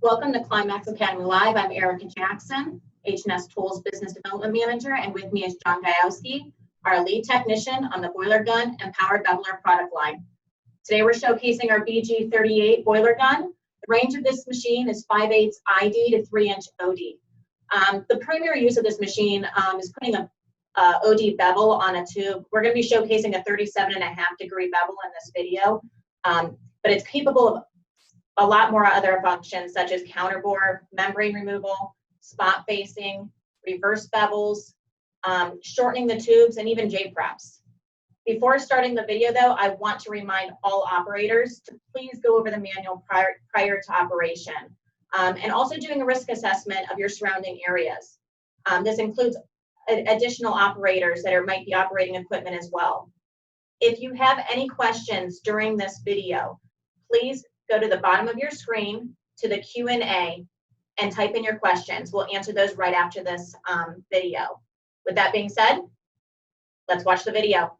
Welcome to Climax Academy Live. I'm Erica Jackson, H&S TOOL's Business Development Manager, and with me is John Gajowski, our lead technician on the boiler gun and power doubler product line. Today we're showcasing our BG38 boiler gun. The range of this machine is 5/8 ID to 3-inch OD. The primary use of this machine is putting a OD bevel on a tube. We're going to be showcasing a 37.5-degree bevel in this video, but it's capable of a lot more other functions such as counterbore, membrane removal, spot facing, reverse bevels, shortening the tubes, and even J-preps. Before starting the video though, I want to remind all operators to please go over the manual prior to operation, and also doing a risk assessment of your surrounding areas. This includes additional operators that might be operating equipment as well. If you have any questions during this video, please go to the bottom of your screen to the Q&A and type in your questions. We'll answer those right after this video. With that being said, let's watch the video.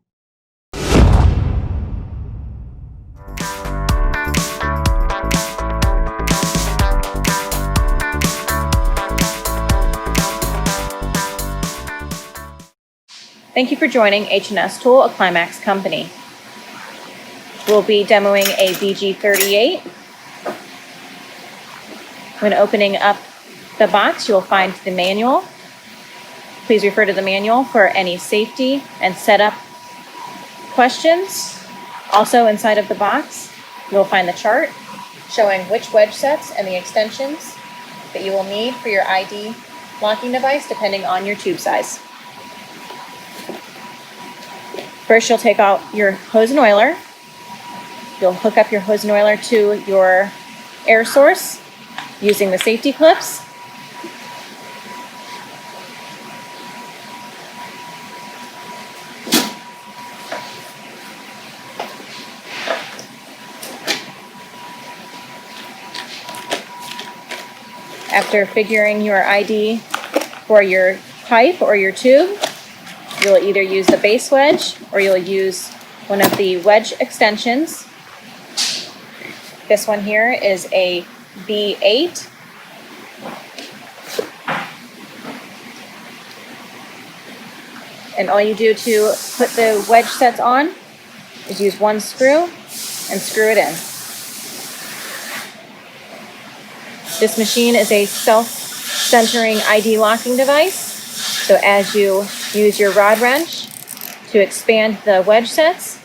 Thank you for joining H&S TOOL, a Climax company. We'll be demoing a BG38. When opening up the box, you'll find the manual. Please refer to the manual for any safety and setup questions. Also inside of the box, you'll find the chart showing which wedge sets and the extensions that you will need for your ID locking device depending on your tube size. First, you'll take out your hose and oiler. You'll hook up your hose and oiler to your air source using the safety clips. After figuring your ID for your pipe or your tube, you'll either use the base wedge or you'll use one of the wedge extensions. This one here is a B8. And all you do to put the wedge sets on is use one screw and screw it in. This machine is a self-centering ID locking device. So as you use your rod wrench to expand the wedge sets,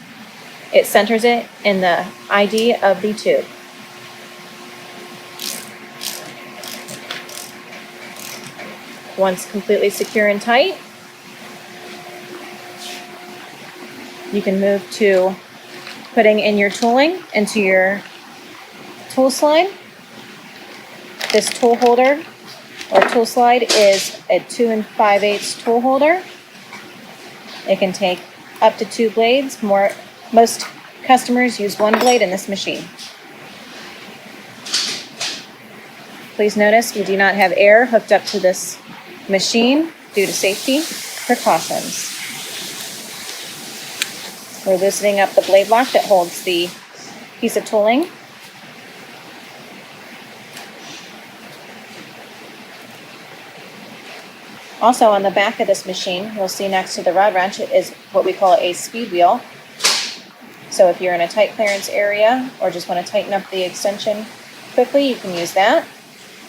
it centers it in the ID of the tube. Once completely secure and tight, you can move to putting in your tooling into your tool slide. This tool holder or tool slide is a 2 5/8 tool holder. It can take up to 2 blades. Most customers use 1 blade in this machine. Please notice we do not have air hooked up to this machine due to safety precautions. We're loosening up the blade lock that holds the piece of tooling. Also on the back of this machine, you'll see next to the rod wrench is what we call a skewed wheel. So if you're in a tight clearance area or just want to tighten up the extension quickly, you can use that.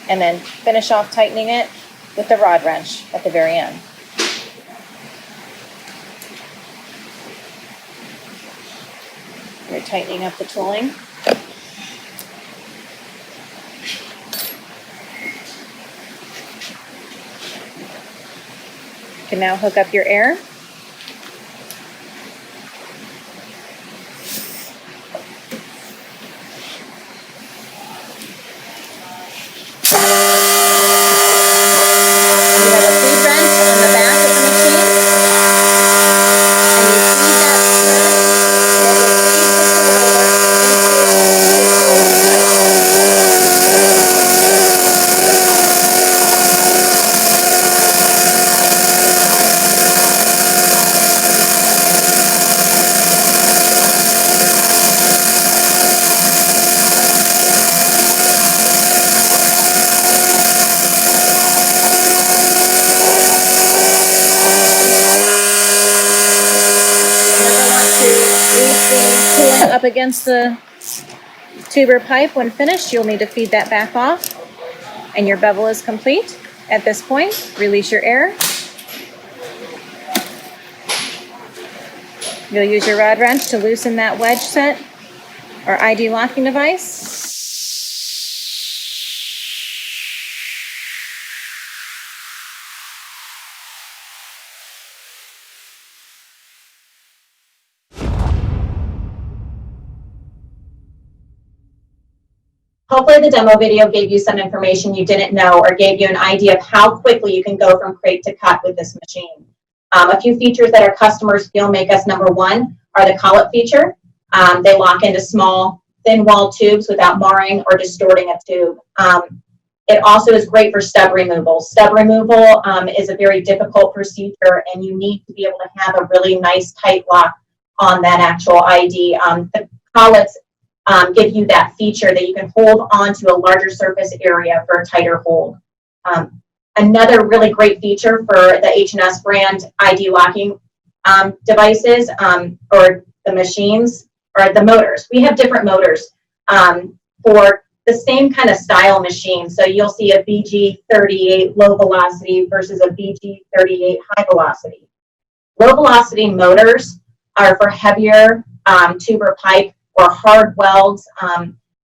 And then finish off tightening it with the rod wrench at the very end. You're tightening up the tooling. You can now hook up your air. up against the tuber pipe. When finished, you'll need to feed that back off, and your bevel is complete. At this point, release your air. You'll use your rod wrench to loosen that wedge set or ID locking device. Hopefully the demo video gave you some information you didn't know or gave you an idea of how quickly you can go from crate to cut with this machine. A few features that our customers feel make us number one are the collet feature. They lock into small, thin wall tubes without marring or distorting a tube. It also is great for stub removal. Stub removal is a very difficult procedure, and you need to be able to have a really nice tight lock on that actual ID. The collets give you that feature that you can hold onto a larger surface area for a tighter hold. Another really great feature for the H&S brand ID locking devices or the machines or the motors. We have different motors for the same kind of style machine. So you'll see a BG38 low velocity versus a BG38 high velocity. Low velocity motors are for heavier tuber pipe or hard welds.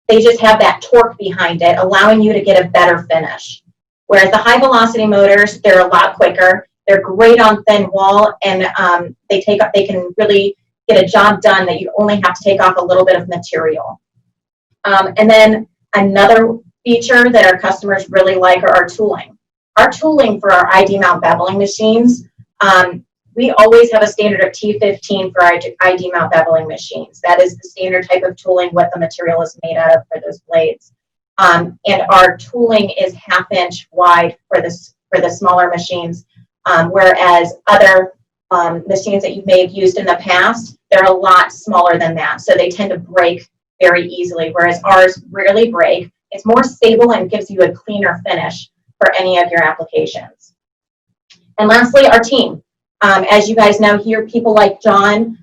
They just have that torque behind it, allowing you to get a better finish. Whereas the high velocity motors, they're a lot quicker. They're great on thin wall, and they can really get a job done that you only have to take off a little bit of material. And then another feature that our customers really like are our tooling. Our tooling for our ID mount beveling machines, we always have a standard of T15 for our ID mount beveling machines. That is the standard type of tooling, what the material is made out of for those blades. And our tooling is 1/2 inch wide for the smaller machines, whereas other machines that you may have used in the past, they're a lot smaller than that. So they tend to break very easily, whereas ours rarely break. It's more stable and gives you a cleaner finish for any of your applications. And lastly, our team. As you guys know here, people like John,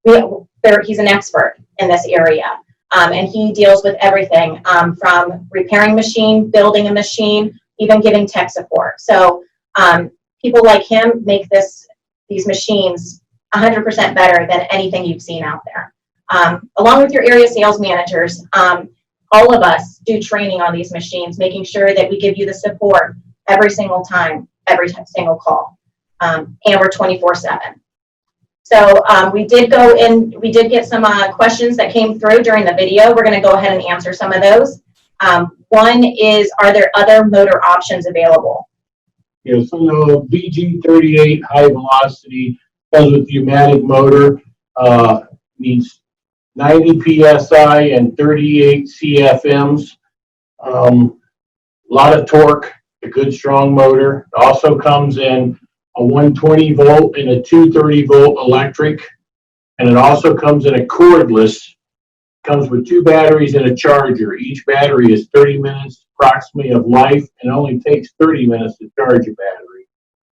he's an expert in this area. And he deals with everything from repairing a machine, building a machine, even giving tech support. So people like him make these machines 100% better than anything you've seen out there. Along with your area sales managers, all of us do training on these machines, making sure that we give you the support every single time, every single call. And we're 24/7. So we did get some questions that came through during the video. We're going to go ahead and answer some of those. One is, are there other motor options available? Yeah, so the BG38 high velocity comes with the pneumatic motor, needs 90 PSI and 38 CFMs. A lot of torque, a good strong motor. It also comes in a 120 volt and a 230 volt electric, and it also comes in a cordless. Comes with 2 batteries and a charger. Each battery is 30 minutes approximately of life, and only takes 30 minutes to charge a battery.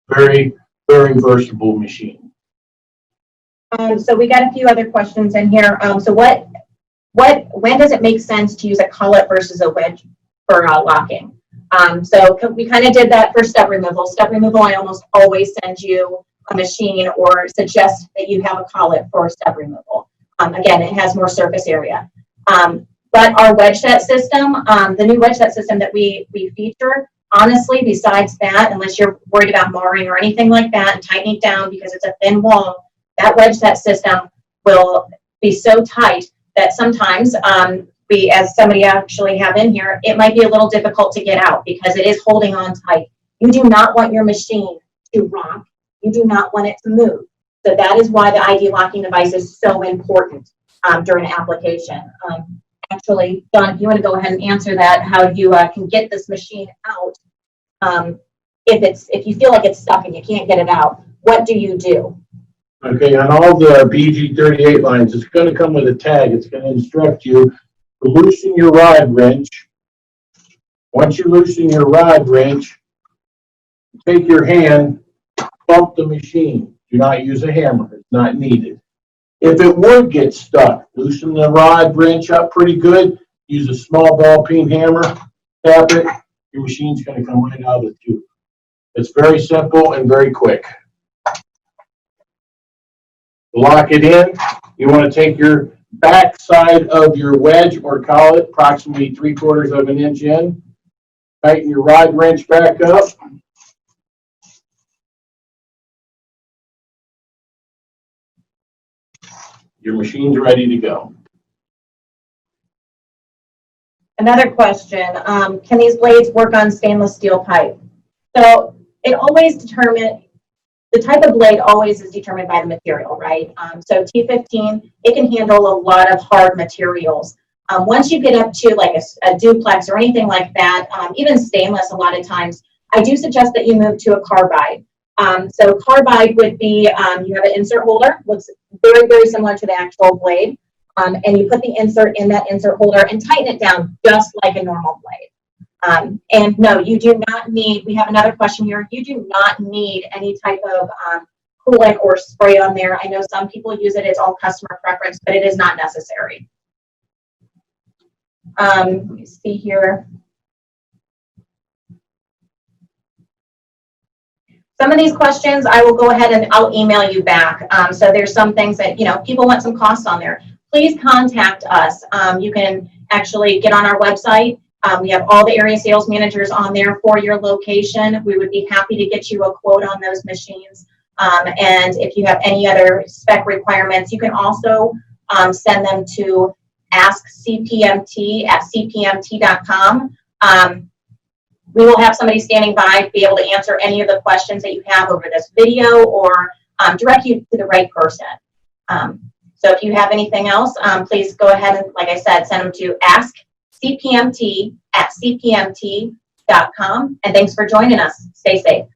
Very, very versatile machine. So we got a few other questions in here. So when does it make sense to use a collet versus a wedge for locking? So we kind of did that for stub removal. Stub removal, I almost always send you a machine or suggest that you have a collet for stub removal. Again, it has more surface area. But our wedge set system, the new wedge set system that we feature, honestly, besides that, unless you're worried about marring or anything like that and tightening it down because it's a thin wall, that wedge set system will be so tight that sometimes we, as somebody actually have in here, it might be a little difficult to get out because it is holding on tight. You do not want your machine to rock. You do not want it to move. So that is why the ID locking device is so important during application. Actually, Don, if you want to go ahead and answer that, how you can get this machine out if you feel like it's stuck and you can't get it out, what do you do? Okay, on all the BG38 lines, it's going to come with a tag. It's going to instruct you to loosen your rod wrench. Once you loosen your rod wrench, take your hand, bump the machine. Do not use a hammer. It's not needed. If it would get stuck, loosen the rod wrench up pretty good, use a small ball peen hammer, tap it, your machine's gonna come right out of the tube. It's very simple and very quick. Lock it in. You want to take your back side of your wedge or collet approximately 3/4 of an inch in. Tighten your rod wrench back up. Your machine's ready to go. Another question, can these blades work on stainless steel pipe? So it always determines, the type of blade always is determined by the material, right? So T15, it can handle a lot of hard materials. Once you get up to like a duplex or anything like that, even stainless a lot of times, I do suggest that you move to a carbide. So carbide would be, you have an insert holder, looks very, very similar to the actual blade. And you put the insert in that insert holder and tighten it down just like a normal blade. And no, you do not need, we have another question here, you do not need any type of coolant or spray on there. I know some people use it, it's all customer preference, but it is not necessary. Let me see here. Some of these questions I will go ahead and I'll email you back. So there's some things that, you know, people want some costs on there. Please contact us. You can actually get on our website. We have all the area sales managers on there for your location. We would be happy to get you a quote on those machines. And if you have any other spec requirements, you can also send them to askcpmt@cpmt.com. We will have somebody standing by to be able to answer any of the questions that you have over this video or direct you to the right person. So if you have anything else, please go ahead and, like I said, send them to askcpmt@cpmt.com. And thanks for joining us. Stay safe.